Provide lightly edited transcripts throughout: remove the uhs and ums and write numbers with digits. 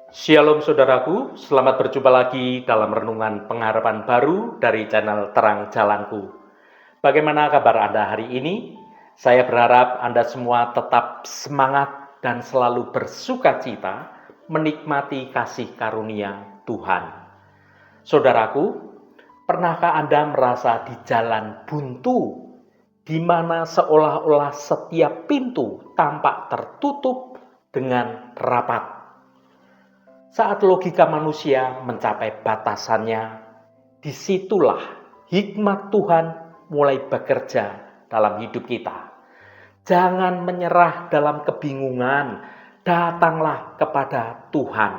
Shalom saudaraku, selamat berjumpa lagi dalam renungan pengharapan baru dari channel Terang Jalanku. Bagaimana kabar Anda hari ini? Saya berharap Anda semua tetap semangat dan selalu bersukacita menikmati kasih karunia Tuhan. Saudaraku, pernahkah Anda merasa di jalan buntu, di mana seolah-olah setiap pintu tampak tertutup dengan rapat? Saat logika manusia mencapai batasannya, disitulah hikmat Tuhan mulai bekerja dalam hidup kita. Jangan menyerah dalam kebingungan, datanglah kepada Tuhan.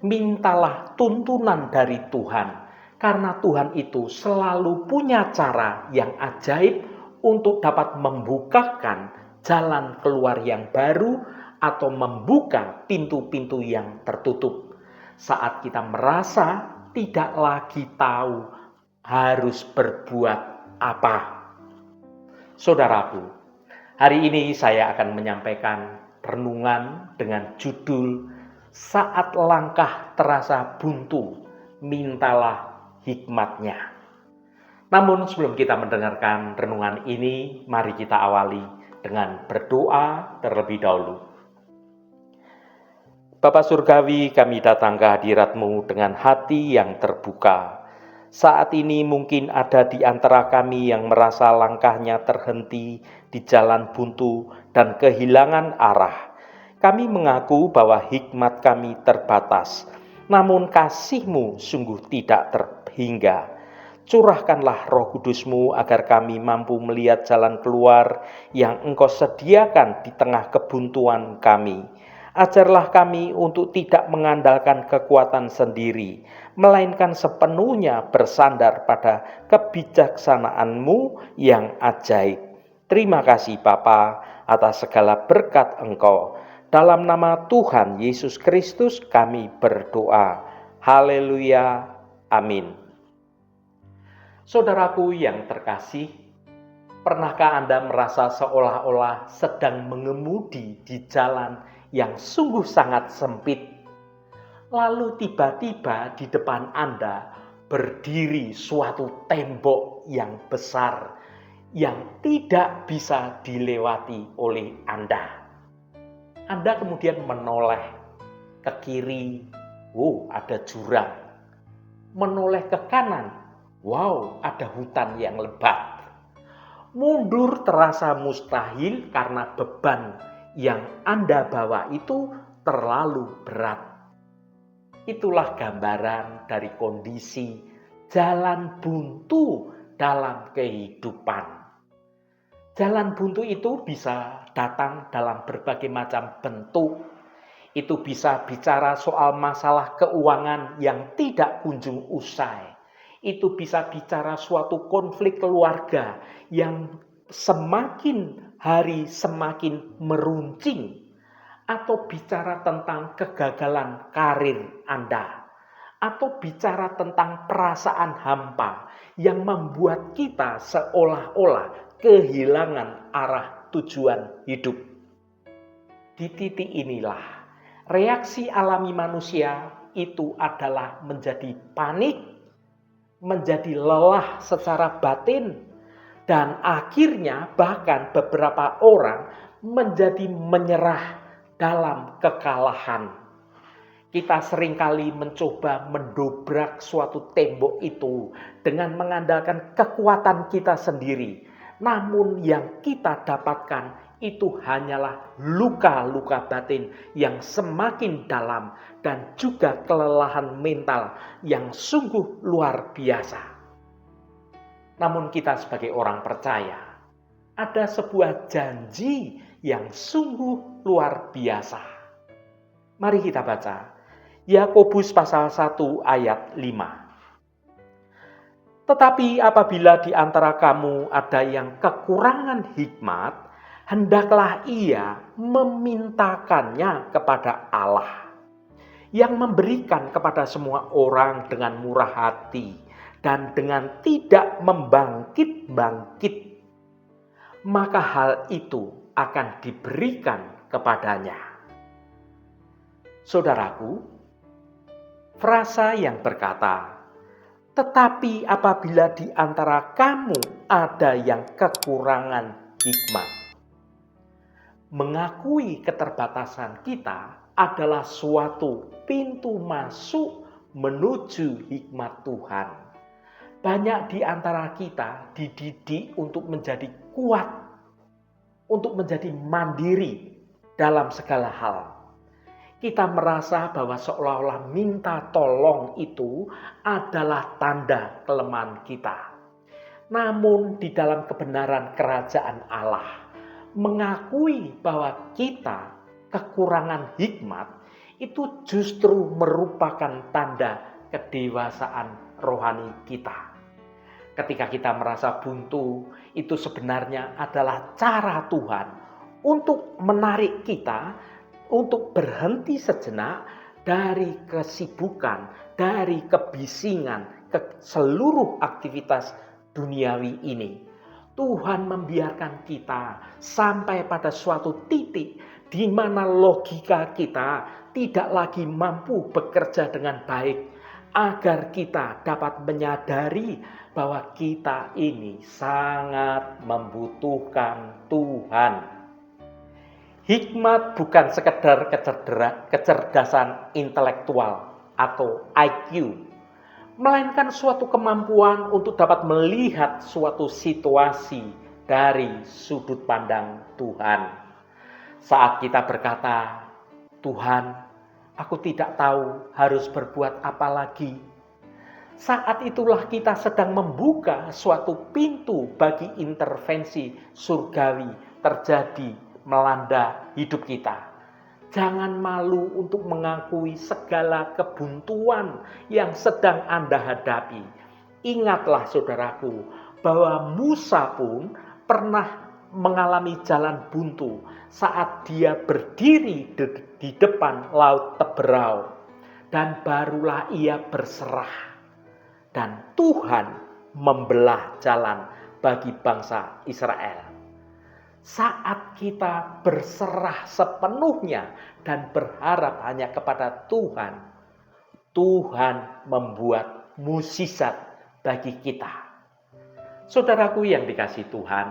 Mintalah tuntunan dari Tuhan, karena Tuhan itu selalu punya cara yang ajaib untuk dapat membukakan jalan keluar yang baru atau membuka pintu-pintu yang tertutup. Saat kita merasa tidak lagi tahu harus berbuat apa. Saudaraku, hari ini saya akan menyampaikan renungan dengan judul Saat Langkah Terasa Buntu, Mintalah Hikmatnya. Namun sebelum kita mendengarkan renungan ini, mari kita awali dengan berdoa terlebih dahulu. Bapa Surgawi, kami datang ke hadirat-Mu dengan hati yang terbuka. Saat ini mungkin ada di antara kami yang merasa langkahnya terhenti di jalan buntu dan kehilangan arah. Kami mengaku bahwa hikmat kami terbatas, namun kasih-Mu sungguh tidak terhingga. Curahkanlah Roh Kudus-Mu agar kami mampu melihat jalan keluar yang Engkau sediakan di tengah kebuntuan kami. Ajarlah kami untuk tidak mengandalkan kekuatan sendiri, melainkan sepenuhnya bersandar pada kebijaksanaan-Mu yang ajaib. Terima kasih Bapa atas segala berkat Engkau. Dalam nama Tuhan Yesus Kristus kami berdoa. Haleluya. Amin. Saudaraku yang terkasih, pernahkah Anda merasa seolah-olah sedang mengemudi di jalan yang sungguh sangat sempit? Lalu tiba-tiba di depan Anda berdiri suatu tembok yang besar yang tidak bisa dilewati oleh Anda. Anda kemudian menoleh ke kiri, ada jurang. Menoleh ke kanan, ada hutan yang lebat. Mundur terasa mustahil karena beban yang Anda bawa itu terlalu berat. Itulah gambaran dari kondisi jalan buntu dalam kehidupan. Jalan buntu itu bisa datang dalam berbagai macam bentuk. Itu bisa bicara soal masalah keuangan yang tidak kunjung usai. Itu bisa bicara suatu konflik keluarga yang semakin hari semakin meruncing, atau bicara tentang kegagalan karir Anda, atau bicara tentang perasaan hampa yang membuat kita seolah-olah kehilangan arah tujuan hidup. Di titik inilah reaksi alami manusia itu adalah menjadi panik, menjadi lelah secara batin, dan akhirnya bahkan beberapa orang menjadi menyerah dalam kekalahan. Kita seringkali mencoba mendobrak suatu tembok itu dengan mengandalkan kekuatan kita sendiri. Namun yang kita dapatkan itu hanyalah luka-luka batin yang semakin dalam dan juga kelelahan mental yang sungguh luar biasa. Namun kita sebagai orang percaya, ada sebuah janji yang sungguh luar biasa. Mari kita baca Yakobus pasal 1 ayat 5. Tetapi apabila di antara kamu ada yang kekurangan hikmat, hendaklah ia memintakannya kepada Allah, yang memberikan kepada semua orang dengan murah hati dan dengan tidak membangkit-bangkit. Maka hal itu akan diberikan kepadanya. Saudaraku, Frasa yang berkata, "Tetapi apabila di antara kamu ada yang kekurangan hikmat." Mengakui keterbatasan kita adalah suatu pintu masuk menuju hikmat Tuhan. Banyak di antara kita dididik untuk menjadi kuat, untuk menjadi mandiri dalam segala hal. Kita merasa bahwa seolah-olah minta tolong itu adalah tanda kelemahan kita. Namun di dalam kebenaran kerajaan Allah, mengakui bahwa kita kekurangan hikmat itu justru merupakan tanda kedewasaan rohani kita. Ketika kita merasa buntu, itu sebenarnya adalah cara Tuhan untuk menarik kita untuk berhenti sejenak dari kesibukan, dari kebisingan, ke seluruh aktivitas duniawi ini. Tuhan membiarkan kita sampai pada suatu titik di mana logika kita tidak lagi mampu bekerja dengan baik, agar kita dapat menyadari bahwa kita ini sangat membutuhkan Tuhan. Hikmat bukan sekedar kecerdasan intelektual atau IQ, melainkan suatu kemampuan untuk dapat melihat suatu situasi dari sudut pandang Tuhan. Saat kita berkata, "Tuhan, aku tidak tahu harus berbuat apa lagi." Saat itulah kita sedang membuka suatu pintu bagi intervensi surgawi terjadi melanda hidup kita. Jangan malu untuk mengakui segala kebuntuan yang sedang Anda hadapi. Ingatlah saudaraku, bahwa Musa pun pernah mengalami jalan buntu saat dia berdiri di depan laut Teberau, dan barulah ia berserah, dan Tuhan membelah jalan bagi bangsa Israel. Saat kita berserah sepenuhnya dan berharap hanya kepada Tuhan, Tuhan membuat mukjizat bagi kita. Saudaraku yang dikasihi Tuhan,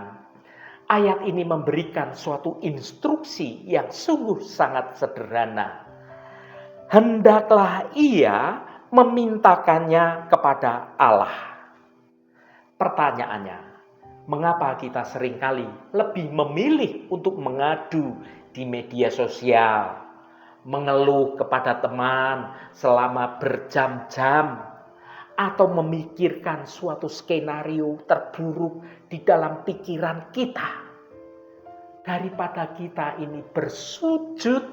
ayat ini memberikan suatu instruksi yang sungguh sangat sederhana. Hendaklah ia memintakannya kepada Allah. Pertanyaannya, mengapa kita seringkali lebih memilih untuk mengadu di media sosial, mengeluh kepada teman selama berjam-jam, atau memikirkan suatu skenario terburuk di dalam pikiran kita, daripada kita ini bersujud,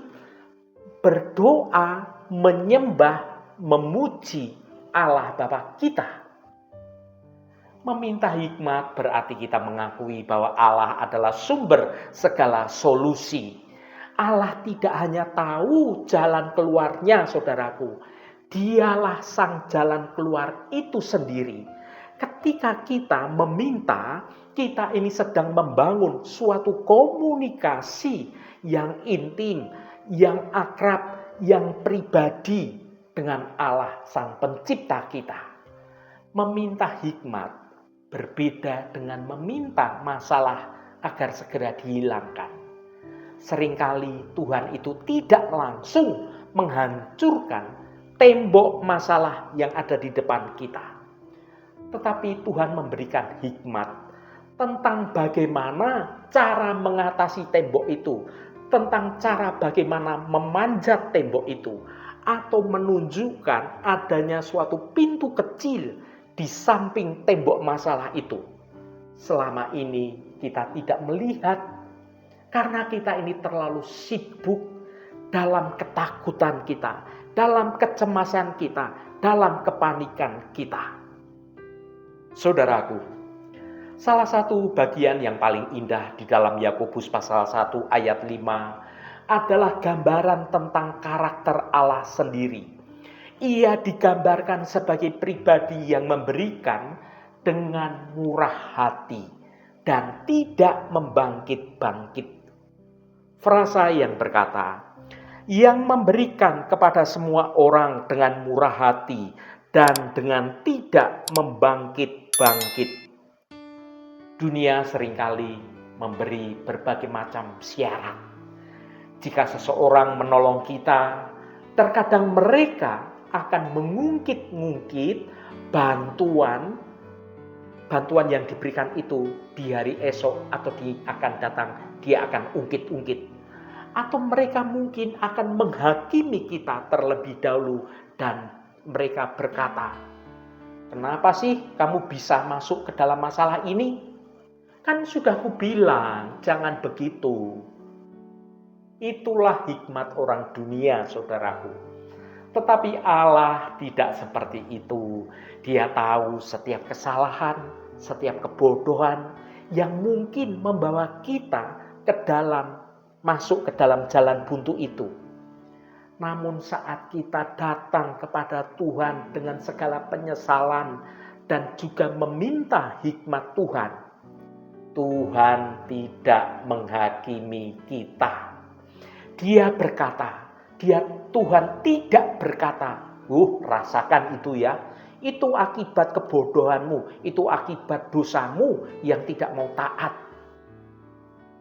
berdoa, menyembah, memuji Allah Bapa kita? Meminta hikmat berarti kita mengakui bahwa Allah adalah sumber segala solusi. Allah tidak hanya tahu jalan keluarnya, saudaraku. Dialah sang jalan keluar itu sendiri. Ketika kita meminta, kita ini sedang membangun suatu komunikasi yang intim, yang akrab, yang pribadi dengan Allah sang pencipta kita. Meminta hikmat berbeda dengan meminta masalah agar segera dihilangkan. Seringkali Tuhan itu tidak langsung menghancurkan tembok masalah yang ada di depan kita, tetapi Tuhan memberikan hikmat tentang bagaimana cara mengatasi tembok itu, tentang cara bagaimana memanjat tembok itu, atau menunjukkan adanya suatu pintu kecil di samping tembok masalah itu. Selama ini kita tidak melihat karena kita ini terlalu sibuk dalam ketakutan kita, dalam kecemasan kita, dalam kepanikan kita. Saudaraku, salah satu bagian yang paling indah di dalam Yakobus pasal 1 ayat 5 adalah gambaran tentang karakter Allah sendiri. Ia digambarkan sebagai pribadi yang memberikan dengan murah hati dan tidak membangkit-bangkit. Frasa yang berkata, yang memberikan kepada semua orang dengan murah hati dan dengan tidak membangkit-bangkit. Dunia seringkali memberi berbagai macam syarat. Jika seseorang menolong kita, terkadang mereka akan mengungkit-ungkit bantuan yang diberikan itu di hari esok atau akan datang, dia akan ungkit-ungkit. Atau mereka mungkin akan menghakimi kita terlebih dahulu dan mereka berkata, "Kenapa sih kamu bisa masuk ke dalam masalah ini? Kan sudah kubilang, jangan begitu." Itulah hikmat orang dunia, saudaraku. Tetapi Allah tidak seperti itu. Dia tahu setiap kesalahan, setiap kebodohan yang mungkin membawa kita masuk ke dalam jalan buntu itu. Namun saat kita datang kepada Tuhan dengan segala penyesalan dan juga meminta hikmat Tuhan, Tuhan tidak menghakimi kita. Dia berkata, Tuhan tidak berkata, rasakan itu ya, itu akibat kebodohanmu, itu akibat dosamu yang tidak mau taat.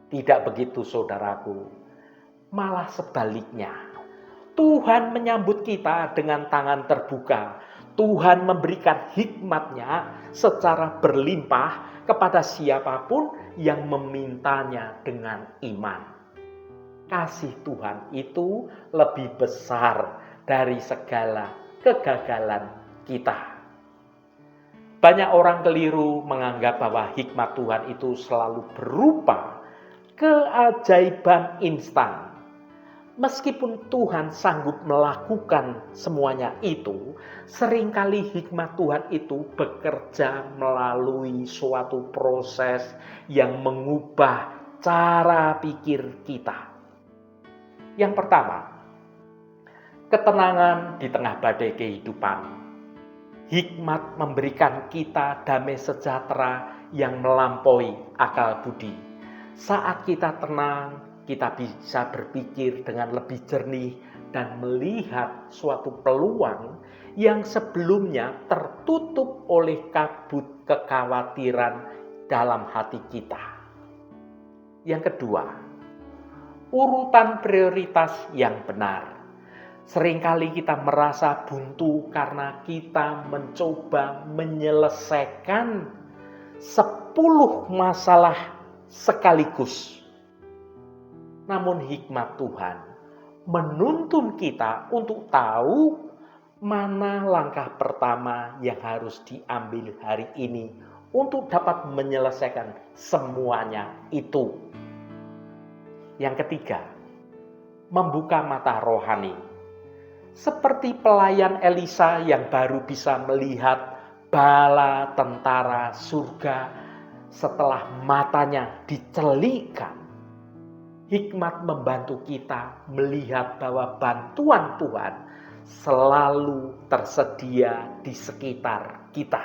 Tidak begitu, saudaraku. Malah sebaliknya, Tuhan menyambut kita dengan tangan terbuka. Tuhan memberikan hikmat-Nya secara berlimpah kepada siapapun yang memintanya dengan iman. Kasih Tuhan itu lebih besar dari segala kegagalan kita. Banyak orang keliru menganggap bahwa hikmat Tuhan itu selalu berupa keajaiban instan. Meskipun Tuhan sanggup melakukan semuanya itu, seringkali hikmat Tuhan itu bekerja melalui suatu proses yang mengubah cara pikir kita. Yang pertama, ketenangan di tengah badai kehidupan. Hikmat memberikan kita damai sejahtera yang melampaui akal budi. Saat kita tenang, kita bisa berpikir dengan lebih jernih dan melihat suatu peluang yang sebelumnya tertutup oleh kabut kekhawatiran dalam hati kita. Yang kedua, urutan prioritas yang benar. Seringkali kita merasa buntu karena kita mencoba menyelesaikan 10 masalah sekaligus. Namun hikmat Tuhan menuntun kita untuk tahu mana langkah pertama yang harus diambil hari ini untuk dapat menyelesaikan semuanya itu. Yang ketiga, membuka mata rohani. Seperti pelayan Elisa yang baru bisa melihat bala tentara surga setelah matanya dicelikan. Hikmat membantu kita melihat bahwa bantuan Tuhan selalu tersedia di sekitar kita.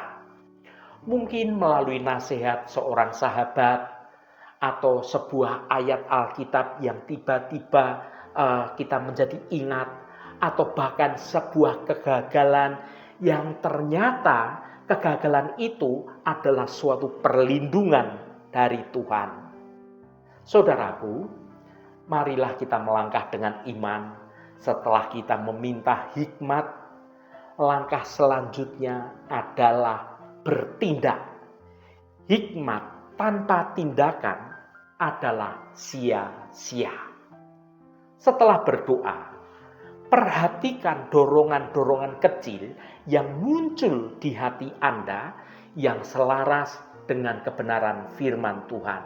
Mungkin melalui nasihat seorang sahabat atau sebuah ayat Alkitab yang tiba-tiba kita menjadi ingat, atau bahkan sebuah kegagalan yang ternyata kegagalan itu adalah suatu perlindungan dari Tuhan. Saudaraku, marilah kita melangkah dengan iman. Setelah kita meminta hikmat, langkah selanjutnya adalah bertindak. Hikmat tanpa tindakan adalah sia-sia. Setelah berdoa, perhatikan dorongan-dorongan kecil yang muncul di hati Anda yang selaras dengan kebenaran firman Tuhan.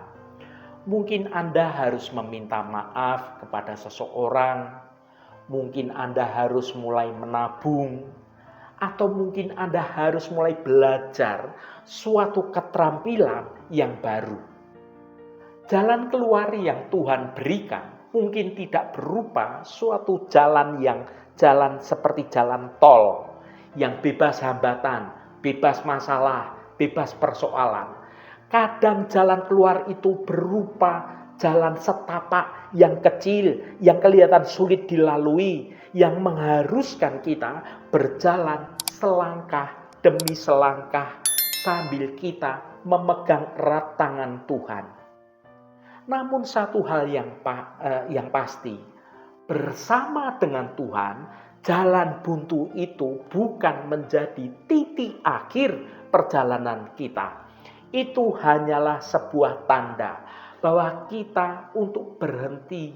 Mungkin Anda harus meminta maaf kepada seseorang, mungkin Anda harus mulai menabung, atau mungkin Anda harus mulai belajar suatu keterampilan yang baru. Jalan keluar yang Tuhan berikan mungkin tidak berupa suatu jalan seperti jalan tol yang bebas hambatan, bebas masalah, bebas persoalan. Kadang jalan keluar itu berupa jalan setapak yang kecil, yang kelihatan sulit dilalui, yang mengharuskan kita berjalan selangkah demi selangkah sambil kita memegang erat tangan Tuhan. Namun satu hal yang pasti, bersama dengan Tuhan, jalan buntu itu bukan menjadi titik akhir perjalanan kita. Itu hanyalah sebuah tanda bahwa kita untuk berhenti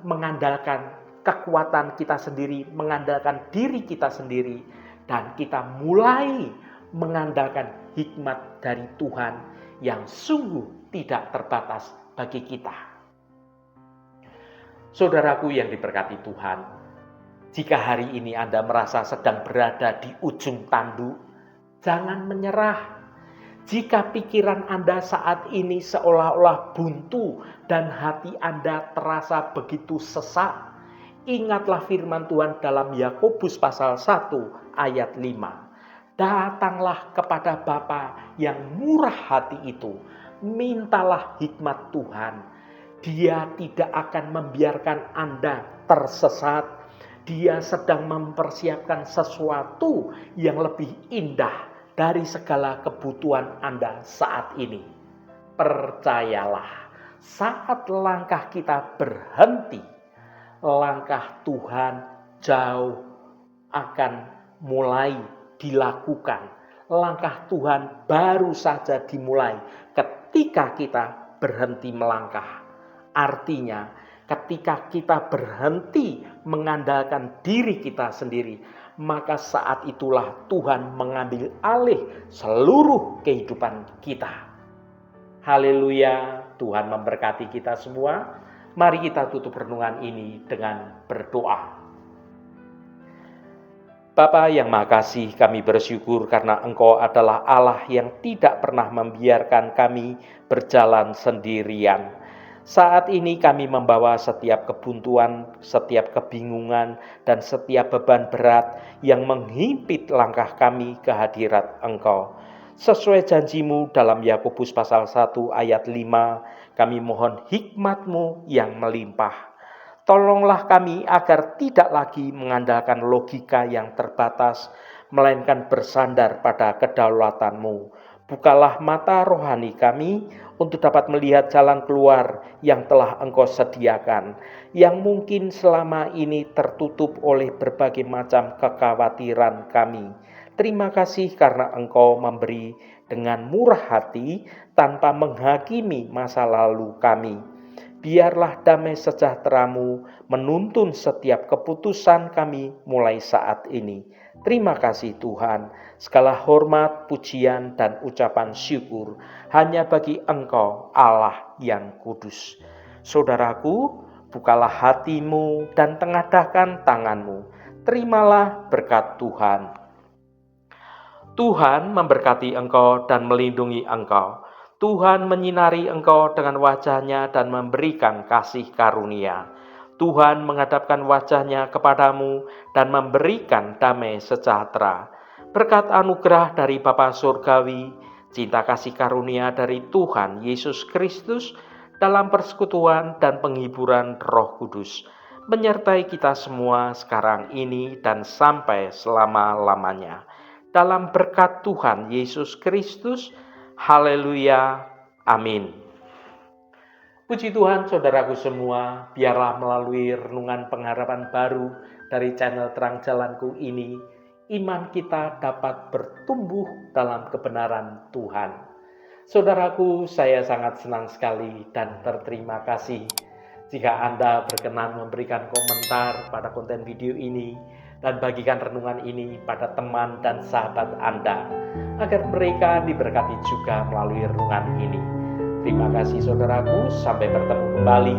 mengandalkan kekuatan kita sendiri, mengandalkan diri kita sendiri, dan kita mulai mengandalkan hikmat dari Tuhan yang sungguh tidak terbatas bagi kita. Saudaraku yang diberkati Tuhan, jika hari ini Anda merasa sedang berada di ujung tanduk, jangan menyerah. Jika pikiran Anda saat ini seolah-olah buntu dan hati Anda terasa begitu sesak, ingatlah firman Tuhan dalam Yakobus pasal 1 ayat 5. Datanglah kepada Bapa yang murah hati itu, mintalah hikmat Tuhan. Dia tidak akan membiarkan Anda tersesat. Dia sedang mempersiapkan sesuatu yang lebih indah dari segala kebutuhan Anda saat ini. Percayalah, saat langkah kita berhenti, langkah Tuhan jauh akan mulai dilakukan. Langkah Tuhan baru saja dimulai ketika kita berhenti melangkah. Artinya, ketika kita berhenti mengandalkan diri kita sendiri, maka saat itulah Tuhan mengambil alih seluruh kehidupan kita. Haleluya, Tuhan memberkati kita semua. Mari kita tutup renungan ini dengan berdoa. Bapa yang Maha Kasih, kami bersyukur karena Engkau adalah Allah yang tidak pernah membiarkan kami berjalan sendirian. Saat ini kami membawa setiap kebuntuan, setiap kebingungan, dan setiap beban berat yang menghimpit langkah kami ke hadirat Engkau. Sesuai janji-Mu dalam Yakobus pasal 1 ayat 5, kami mohon hikmat-Mu yang melimpah. Tolonglah kami agar tidak lagi mengandalkan logika yang terbatas, melainkan bersandar pada kedaulatan-Mu. Bukalah mata rohani kami untuk dapat melihat jalan keluar yang telah Engkau sediakan, yang mungkin selama ini tertutup oleh berbagai macam kekhawatiran kami. Terima kasih karena Engkau memberi dengan murah hati tanpa menghakimi masa lalu kami. Biarlah damai sejahtera-Mu menuntun setiap keputusan kami mulai saat ini. Terima kasih Tuhan, segala hormat, pujian, dan ucapan syukur hanya bagi Engkau Allah yang kudus. Saudaraku, bukalah hatimu dan tengadahkan tanganmu. Terimalah berkat Tuhan. Tuhan memberkati engkau dan melindungi engkau. Tuhan menyinari engkau dengan wajah-Nya dan memberikan kasih karunia. Tuhan menghadapkan wajah-Nya kepadamu dan memberikan damai sejahtera. Berkat anugerah dari Bapa Surgawi, cinta kasih karunia dari Tuhan Yesus Kristus, dalam persekutuan dan penghiburan Roh Kudus, menyertai kita semua sekarang ini dan sampai selama-lamanya. Dalam berkat Tuhan Yesus Kristus, haleluya, amin. Puji Tuhan saudaraku semua, biarlah melalui renungan pengharapan baru dari channel Terang Jalanku ini, iman kita dapat bertumbuh dalam kebenaran Tuhan. Saudaraku, saya sangat senang sekali dan berterima kasih jika Anda berkenan memberikan komentar pada konten video ini dan bagikan renungan ini pada teman dan sahabat Anda, agar mereka diberkati juga melalui renungan ini. Terima kasih saudaraku, sampai bertemu kembali.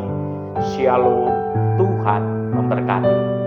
Shalom, Tuhan memberkati.